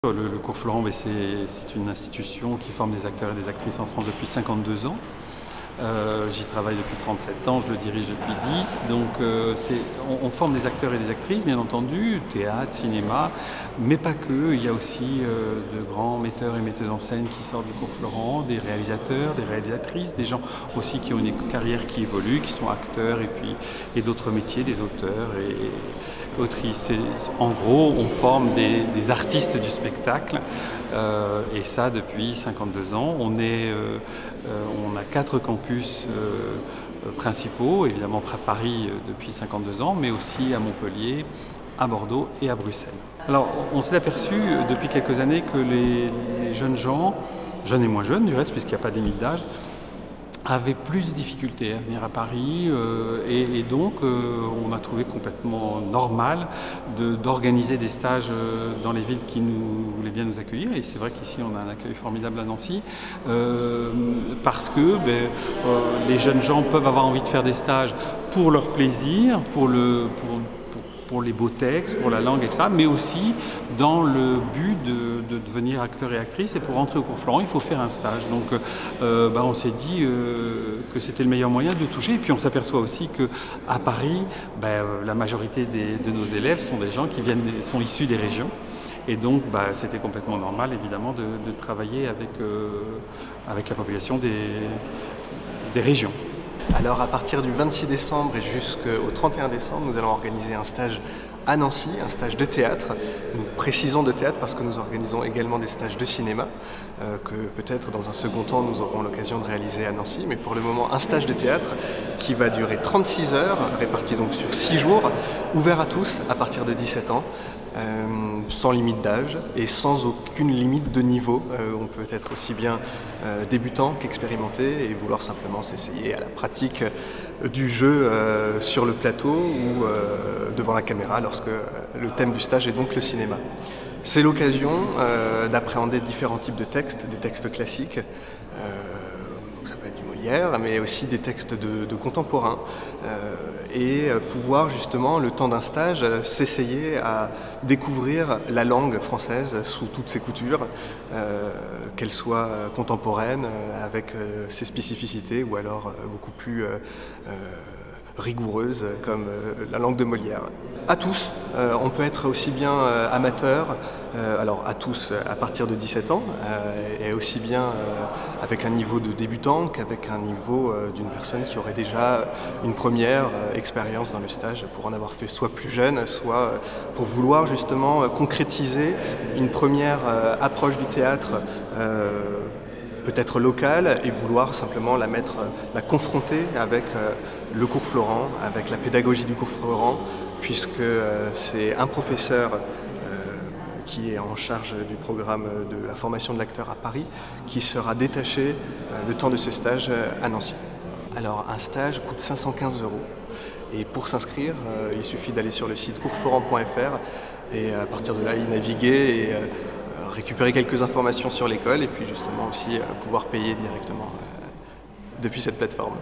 Le cours Florent, c'est une institution qui forme des acteurs et des actrices en France depuis 52 ans. J'y travaille depuis 37 ans, je le dirige depuis 10. Donc on forme des acteurs et des actrices, bien entendu, théâtre, cinéma, mais pas que. Il y a aussi de grands metteurs et metteuses en scène qui sortent du cours Florent, des réalisateurs, des réalisatrices, des gens aussi qui ont une carrière qui évolue, qui sont acteurs et d'autres métiers, des auteurs et autrices. En gros, on forme des artistes du spectacle et ça depuis 52 ans. On a 4 campus principaux, évidemment à Paris depuis 52 ans, mais aussi à Montpellier, à Bordeaux et à Bruxelles. Alors on s'est aperçu depuis quelques années que les jeunes gens, jeunes et moins jeunes du reste puisqu'il n'y a pas de limite d'âge, avaient plus de difficultés à venir à Paris et donc on a trouvé complètement normal d'organiser des stages dans les villes qui voulaient bien nous accueillir, et c'est vrai qu'ici on a un accueil formidable à Nancy parce que les jeunes gens peuvent avoir envie de faire des stages pour leur plaisir, pour les beaux textes, pour la langue, etc., mais aussi dans le but de devenir acteur et actrice. Et pour rentrer au cours Florent, il faut faire un stage. Donc on s'est dit que c'était le meilleur moyen de toucher. Et puis on s'aperçoit aussi qu'à Paris, la majorité de nos élèves sont des gens qui sont issus des régions. Et donc c'était complètement normal, évidemment, de travailler avec la population des régions. Alors à partir du 26 décembre et jusqu'au 31 décembre, nous allons organiser un stage à Nancy, un stage de théâtre. Nous précisons de théâtre parce que nous organisons également des stages de cinéma que peut-être dans un second temps nous aurons l'occasion de réaliser à Nancy. Mais pour le moment, un stage de théâtre qui va durer 36 heures, réparti donc sur 6 jours, ouvert à tous à partir de 17 ans. Sans limite d'âge et sans aucune limite de niveau. On peut être aussi bien débutant qu'expérimenté et vouloir simplement s'essayer à la pratique du jeu sur le plateau ou devant la caméra lorsque le thème du stage est donc le cinéma. C'est l'occasion d'appréhender différents types de textes, des textes classiques, ça peut être du Molière, mais aussi des textes de contemporains, et pouvoir justement, le temps d'un stage, s'essayer à découvrir la langue française sous toutes ses coutures, qu'elle soit contemporaine, avec ses spécificités, ou alors beaucoup plus rigoureuse comme la langue de Molière. À tous, on peut être aussi bien amateur, alors à tous à partir de 17 ans, et aussi bien avec un niveau de débutant qu'avec un niveau d'une personne qui aurait déjà une première expérience dans le stage pour en avoir fait soit plus jeune, soit pour vouloir justement concrétiser une première approche du théâtre peut-être locale et vouloir simplement la confronter avec le cours Florent, avec la pédagogie du cours Florent, puisque c'est un professeur qui est en charge du programme de la formation de l'acteur à Paris, qui sera détaché le temps de ce stage à Nancy. Alors un stage coûte 515 €, et pour s'inscrire, il suffit d'aller sur le site coursflorent.fr et à partir de là y naviguer et récupérer quelques informations sur l'école et puis justement aussi pouvoir payer directement depuis cette plateforme.